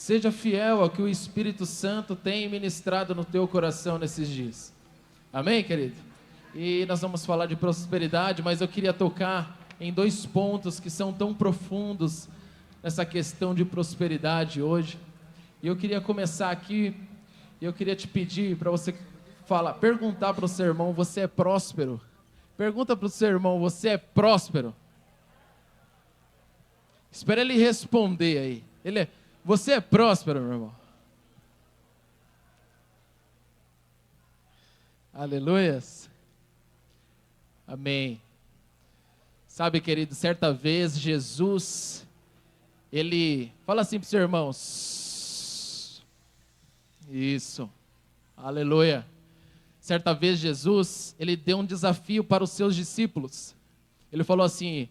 Seja fiel ao que o Espírito Santo tem ministrado no teu coração nesses dias. Amém, querido? E nós vamos falar de prosperidade, mas eu queria tocar em dois pontos que são tão profundos nessa questão de prosperidade hoje. E eu queria começar aqui, e eu queria te pedir para você perguntar para o seu irmão: você é próspero? Pergunta para o seu irmão: você é próspero? Espera ele responder aí. Você é próspero, meu irmão? Aleluias. Amém. Sabe, querido, certa vez Jesus, ele fala assim para os seus irmãos. Isso. Aleluia. Certa vez Jesus, ele deu um desafio para os seus discípulos. Ele falou assim: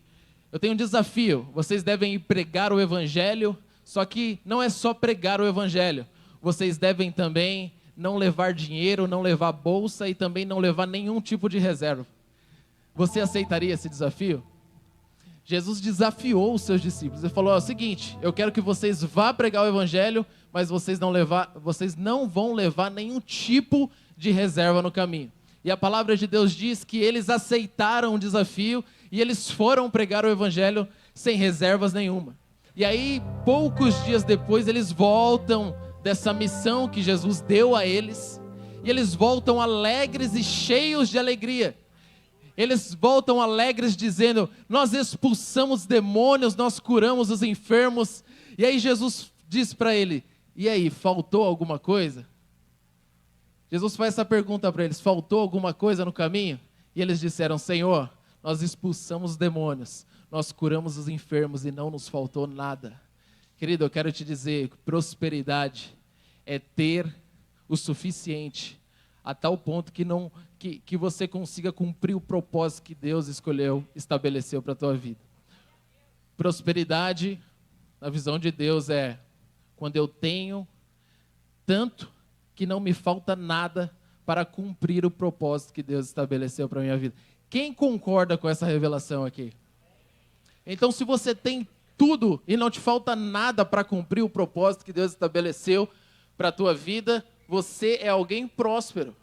eu tenho um desafio, vocês devem ir pregar o evangelho, só que não é só pregar o evangelho. Vocês devem também não levar dinheiro, não levar bolsa e também não levar nenhum tipo de reserva. Você aceitaria esse desafio? Jesus desafiou os seus discípulos. Ele falou: é o seguinte, eu quero que vocês vá pregar o evangelho, mas vocês não vão levar nenhum tipo de reserva no caminho. E a palavra de Deus diz que eles aceitaram o desafio e eles foram pregar o evangelho sem reservas nenhuma. E aí, poucos dias depois, eles voltam dessa missão que Jesus deu a eles, e eles voltam alegres e cheios de alegria. Eles voltam alegres dizendo: nós expulsamos demônios, nós curamos os enfermos. E aí Jesus diz para ele: e aí, faltou alguma coisa? Jesus faz essa pergunta para eles: faltou alguma coisa no caminho? E eles disseram: Senhor, nós expulsamos os demônios, nós curamos os enfermos e não nos faltou nada. Querido, eu quero te dizer que prosperidade é ter o suficiente a tal ponto que você consiga cumprir o propósito que Deus estabeleceu para a tua vida. Prosperidade, na visão de Deus, é quando eu tenho tanto que não me falta nada para cumprir o propósito que Deus estabeleceu para a minha vida. Quem concorda com essa revelação aqui? Então, se você tem tudo e não te falta nada para cumprir o propósito que Deus estabeleceu para a tua vida, você é alguém próspero.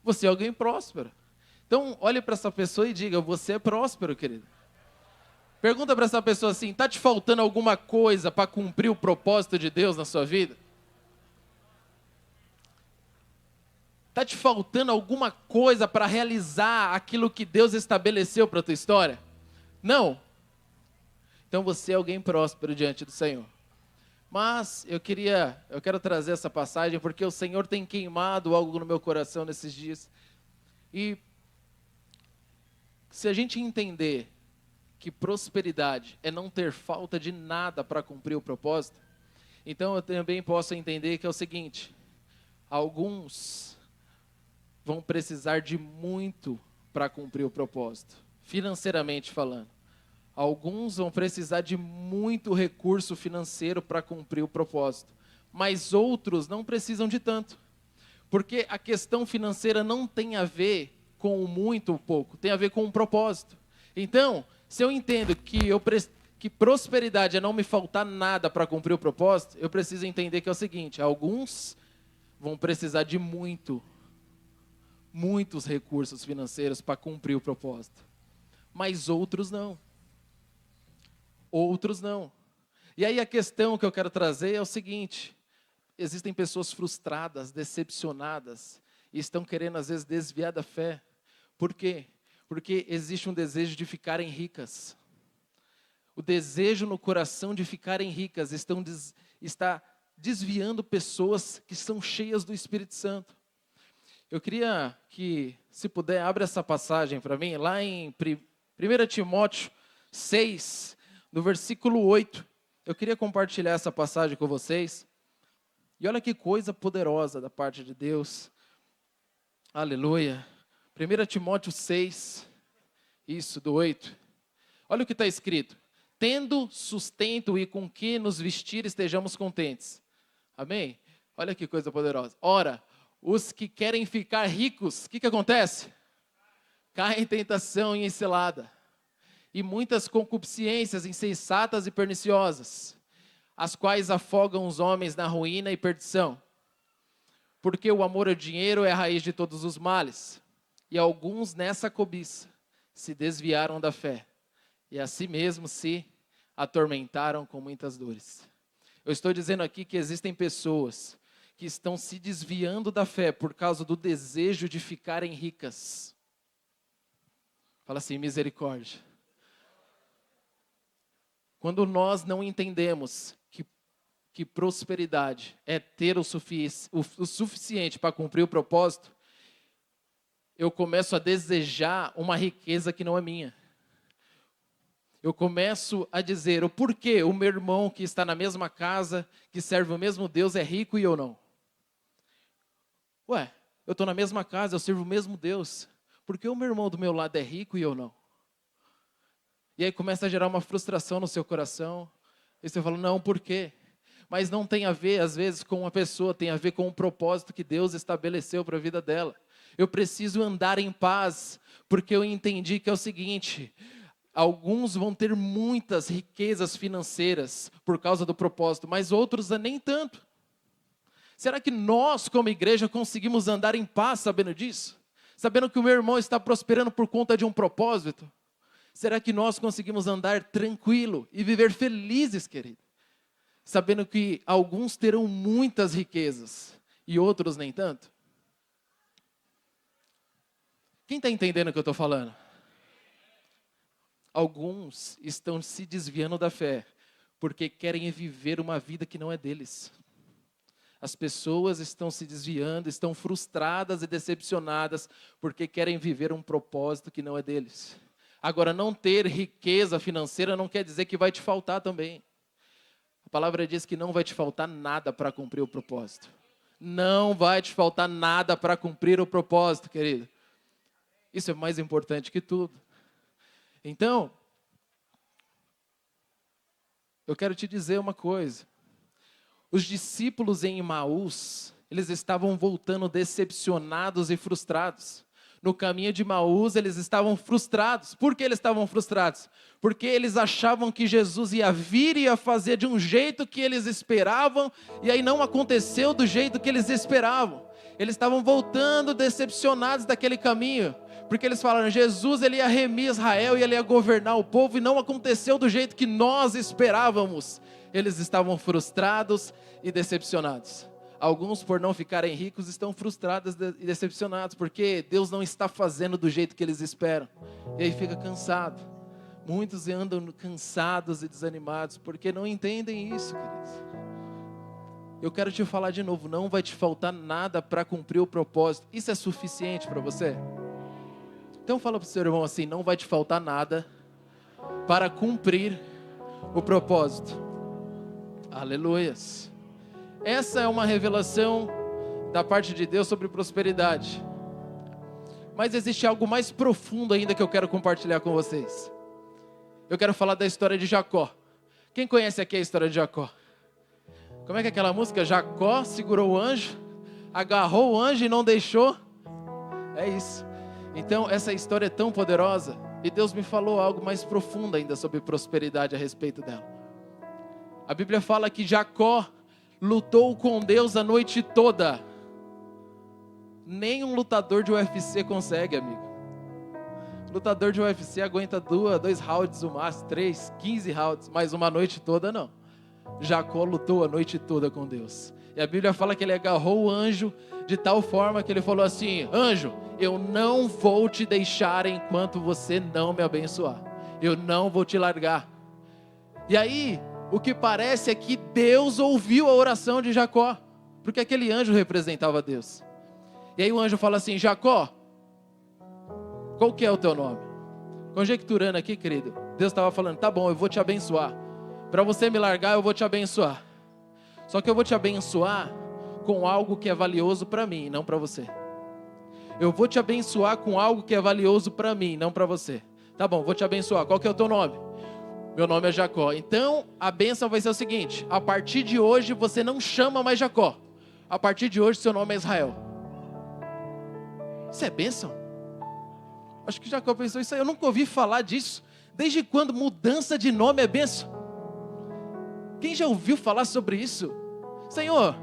Você é alguém próspero. Então, olhe para essa pessoa e diga: você é próspero, querido. Pergunta para essa pessoa assim: está te faltando alguma coisa para cumprir o propósito de Deus na sua vida? Está te faltando alguma coisa para realizar aquilo que Deus estabeleceu para a tua história? Não. Então você é alguém próspero diante do Senhor. Mas eu quero trazer essa passagem porque o Senhor tem queimado algo no meu coração nesses dias. E se a gente entender que prosperidade é não ter falta de nada para cumprir o propósito, então eu também posso entender que é o seguinte: alguns vão precisar de muito para cumprir o propósito, financeiramente falando. Alguns vão precisar de muito recurso financeiro para cumprir o propósito, mas outros não precisam de tanto, porque a questão financeira não tem a ver com o muito ou pouco, tem a ver com o propósito. Então, se eu entendo que prosperidade é não me faltar nada para cumprir o propósito, eu preciso entender que é o seguinte: alguns vão precisar de muitos recursos financeiros para cumprir o propósito, mas outros não. Outros não. E aí a questão que eu quero trazer é o seguinte: existem pessoas frustradas, decepcionadas, e estão querendo às vezes desviar da fé. Por quê? Porque existe um desejo de ficarem ricas. O desejo no coração de ficarem ricas está desviando pessoas que são cheias do Espírito Santo. Eu queria que, se puder, abra essa passagem para mim, lá em 1 Timóteo 6, no versículo 8, eu queria compartilhar essa passagem com vocês. E olha que coisa poderosa da parte de Deus. Aleluia. 1 Timóteo 6, isso, do 8. Olha o que está escrito: tendo sustento e com que nos vestir estejamos contentes. Amém? Olha que coisa poderosa. Ora, os que querem ficar ricos, o que acontece? Caem em tentação e em cilada, e muitas concupiscências insensatas e perniciosas, as quais afogam os homens na ruína e perdição. Porque o amor ao dinheiro é a raiz de todos os males. E alguns nessa cobiça se desviaram da fé e a si mesmos se atormentaram com muitas dores. Eu estou dizendo aqui que existem pessoas que estão se desviando da fé por causa do desejo de ficarem ricas. Fala assim, misericórdia. Quando nós não entendemos que prosperidade é ter o suficiente para cumprir o propósito, eu começo a desejar uma riqueza que não é minha. Eu começo a dizer o porquê o meu irmão que está na mesma casa, que serve o mesmo Deus, é rico e eu não. Ué, eu estou na mesma casa, eu sirvo o mesmo Deus. Por que o meu irmão do meu lado é rico e eu não? E aí começa a gerar uma frustração no seu coração. E você fala, não, por quê? Mas não tem a ver, às vezes, com uma pessoa, tem a ver com o propósito que Deus estabeleceu para a vida dela. Eu preciso andar em paz, porque eu entendi que é o seguinte: alguns vão ter muitas riquezas financeiras por causa do propósito, mas outros nem tanto. Será que nós, como igreja, conseguimos andar em paz sabendo disso? Sabendo que o meu irmão está prosperando por conta de um propósito? Será que nós conseguimos andar tranquilo e viver felizes, querido? Sabendo que alguns terão muitas riquezas e outros nem tanto? Quem está entendendo o que eu estou falando? Alguns estão se desviando da fé porque querem viver uma vida que não é deles. As pessoas estão se desviando, estão frustradas e decepcionadas porque querem viver um propósito que não é deles. Agora, não ter riqueza financeira não quer dizer que vai te faltar também. A palavra diz que não vai te faltar nada para cumprir o propósito. Não vai te faltar nada para cumprir o propósito, querido. Isso é mais importante que tudo. Então, eu quero te dizer uma coisa. Os discípulos em Emaús, eles estavam voltando decepcionados e frustrados. No caminho de Emaús, eles estavam frustrados. Por que eles estavam frustrados? Porque eles achavam que Jesus ia vir e ia fazer de um jeito que eles esperavam, e aí não aconteceu do jeito que eles esperavam. Eles estavam voltando decepcionados daquele caminho, porque eles falaram, Jesus ele ia remir Israel e ele ia governar o povo, e não aconteceu do jeito que nós esperávamos. Eles estavam frustrados e decepcionados. Alguns, por não ficarem ricos, estão frustrados e decepcionados, porque Deus não está fazendo do jeito que eles esperam. E aí fica cansado. Muitos andam cansados e desanimados, porque não entendem isso, queridos. Eu quero te falar de novo, não vai te faltar nada para cumprir o propósito. Isso é suficiente para você? Então fala para o seu irmão assim, não vai te faltar nada para cumprir o propósito. Aleluias. Essa é uma revelação da parte de Deus sobre prosperidade. Mas existe algo mais profundo ainda que eu quero compartilhar com vocês. Eu quero falar da história de Jacó. Quem conhece aqui a história de Jacó? Como é que é aquela música? Jacó segurou o anjo, agarrou o anjo e não deixou. É isso. Então essa história é tão poderosa. E Deus me falou algo mais profundo ainda sobre prosperidade a respeito dela. A Bíblia fala que Jacó lutou com Deus a noite toda. Nem um lutador de UFC consegue, amigo. Lutador de UFC aguenta 2 rounds, o máximo, 3, 15 rounds, mas uma noite toda não. Jacó lutou a noite toda com Deus. E a Bíblia fala que ele agarrou o anjo de tal forma que ele falou assim, anjo, eu não vou te deixar enquanto você não me abençoar. Eu não vou te largar. E aí, o que parece é que Deus ouviu a oração de Jacó, porque aquele anjo representava Deus. E aí o anjo fala assim, Jacó, qual que é o teu nome? Conjecturando aqui, querido, Deus estava falando, tá bom, eu vou te abençoar. Para você me largar, eu vou te abençoar. Só que eu vou te abençoar com algo que é valioso para mim, não para você. Eu vou te abençoar com algo que é valioso para mim, não para você. Tá bom, vou te abençoar. Qual que é o teu nome? Meu nome é Jacó. Então, a bênção vai ser o seguinte. A partir de hoje, você não chama mais Jacó. A partir de hoje, seu nome é Israel. Isso é bênção? Acho que Jacó pensou isso aí. Eu nunca ouvi falar disso. Desde quando mudança de nome é bênção? Quem já ouviu falar sobre isso? Senhor,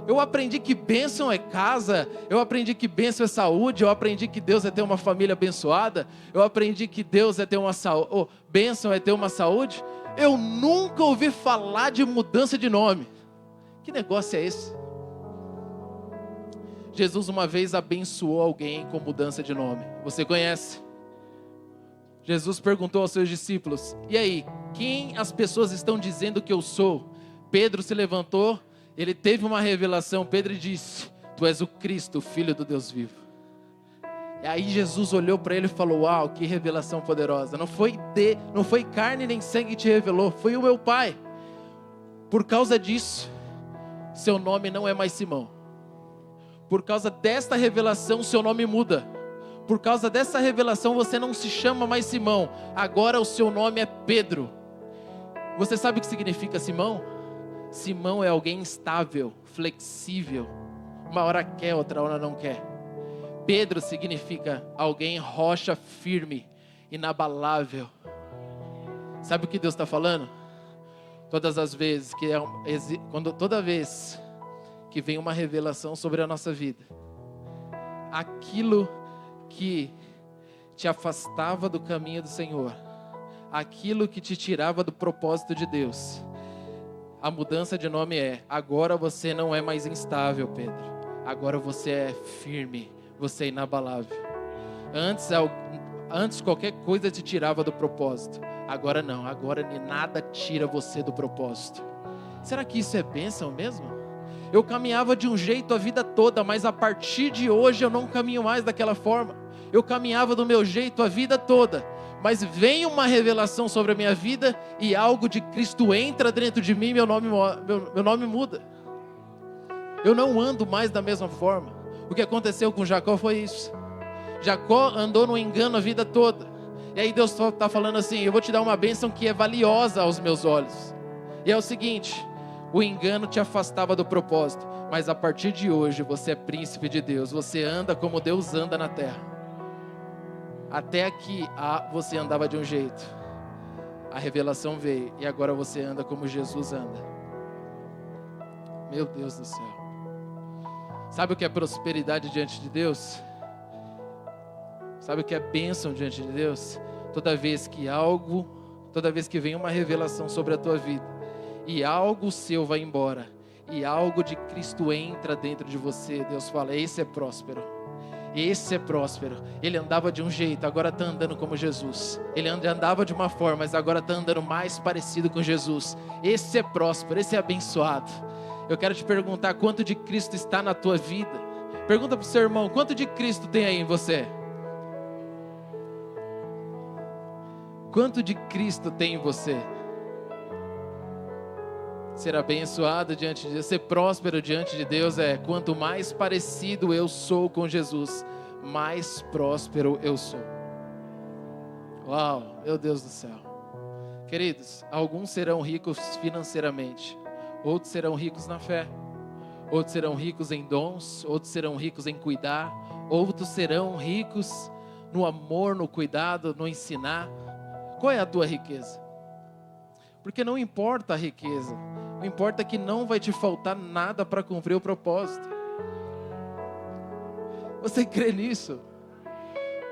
eu aprendi que bênção é casa, eu aprendi que bênção é saúde, eu aprendi que Deus é ter uma família abençoada, eu aprendi que Deus é ter uma saúde, bênção é ter uma saúde. Eu nunca ouvi falar de mudança de nome. Que negócio é esse? Jesus uma vez abençoou alguém com mudança de nome. Você conhece? Jesus perguntou aos seus discípulos: e aí, quem as pessoas estão dizendo que eu sou? Pedro se levantou, ele teve uma revelação. Pedro disse: tu és o Cristo, o Filho do Deus vivo. E aí Jesus olhou para ele e falou: uau, que revelação poderosa. Não foi carne nem sangue que te revelou, foi o meu Pai. Por causa disso, seu nome não é mais Simão. Por causa desta revelação, seu nome muda. Por causa dessa revelação, você não se chama mais Simão. Agora o seu nome é Pedro. Você sabe o que significa Simão? Simão é alguém instável, flexível. Uma hora quer, outra hora não quer. Pedro significa alguém rocha firme, inabalável. Sabe o que Deus está falando? Todas as vezes toda vez que vem uma revelação sobre a nossa vida, aquilo que te afastava do caminho do Senhor, aquilo que te tirava do propósito de Deus, a mudança de nome é: agora você não é mais instável, Pedro. Agora você é firme, você é inabalável. Antes qualquer coisa te tirava do propósito. Agora não, agora nada tira você do propósito. Será que isso é bênção mesmo? Eu caminhava de um jeito a vida toda, mas a partir de hoje eu não caminho mais daquela forma. Eu caminhava do meu jeito a vida toda, mas vem uma revelação sobre a minha vida e algo de Cristo entra dentro de mim e meu nome muda. Eu não ando mais da mesma forma. O que aconteceu com Jacó foi isso. Jacó andou no engano a vida toda. E aí Deus está falando assim: eu vou te dar uma bênção que é valiosa aos meus olhos. E é o seguinte: o engano te afastava do propósito, mas a partir de hoje você é príncipe de Deus. Você anda como Deus anda na terra. Até aqui você andava de um jeito. A revelação veio e agora você anda como Jesus anda. Meu Deus do céu. Sabe o que é prosperidade diante de Deus? Sabe o que é bênção diante de Deus? Toda vez que vem uma revelação sobre a tua vida e algo seu vai embora e algo de Cristo entra dentro de você, Deus fala: esse é próspero. Esse é próspero. Ele andava de um jeito, agora está andando como Jesus. Ele andava de uma forma, mas agora está andando mais parecido com Jesus. Esse é próspero, esse é abençoado. Eu quero te perguntar: quanto de Cristo está na tua vida? Pergunta para o seu irmão: quanto de Cristo tem aí em você? Quanto de Cristo tem em você? Ser abençoado diante de Deus, ser próspero diante de Deus é: quanto mais parecido eu sou com Jesus, mais próspero eu sou. Uau, meu Deus do céu. Queridos, alguns serão ricos financeiramente, outros serão ricos na fé, outros serão ricos em dons, outros serão ricos em cuidar, outros serão ricos no amor, no cuidado, no ensinar. Qual é a tua riqueza? Porque não importa a riqueza, não importa que não vai te faltar nada para cumprir o propósito. Você crê nisso?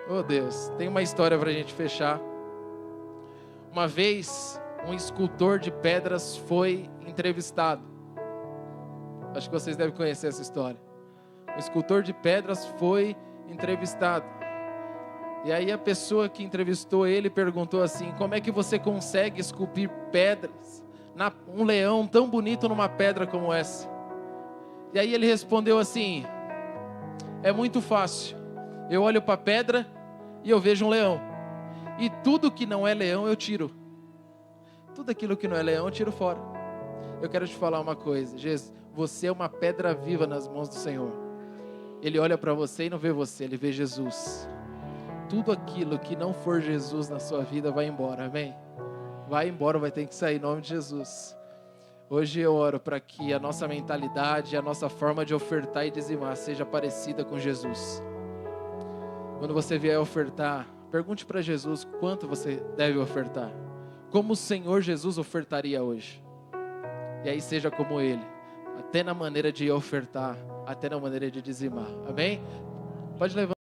Oh Deus, tem uma história para a gente fechar. Uma vez, um escultor de pedras foi entrevistado. Acho que vocês devem conhecer essa história. Um escultor de pedras foi entrevistado. E aí a pessoa que entrevistou ele perguntou assim: como é que você consegue esculpir pedras? Um leão tão bonito numa pedra como essa? E aí ele respondeu assim: é muito fácil. Eu olho para a pedra e eu vejo um leão. E tudo que não é leão eu tiro. Tudo aquilo que não é leão eu tiro fora. Eu quero te falar uma coisa: Jesus, você é uma pedra viva nas mãos do Senhor. Ele olha para você e não vê você, ele vê Jesus. Tudo aquilo que não for Jesus na sua vida vai embora, amém? Vai embora, vai ter que sair em nome de Jesus. Hoje eu oro para que a nossa mentalidade, a nossa forma de ofertar e dizimar seja parecida com Jesus. Quando você vier ofertar, pergunte para Jesus quanto você deve ofertar. Como o Senhor Jesus ofertaria hoje? E aí seja como Ele, até na maneira de ofertar, até na maneira de dizimar. Amém? Pode levantar.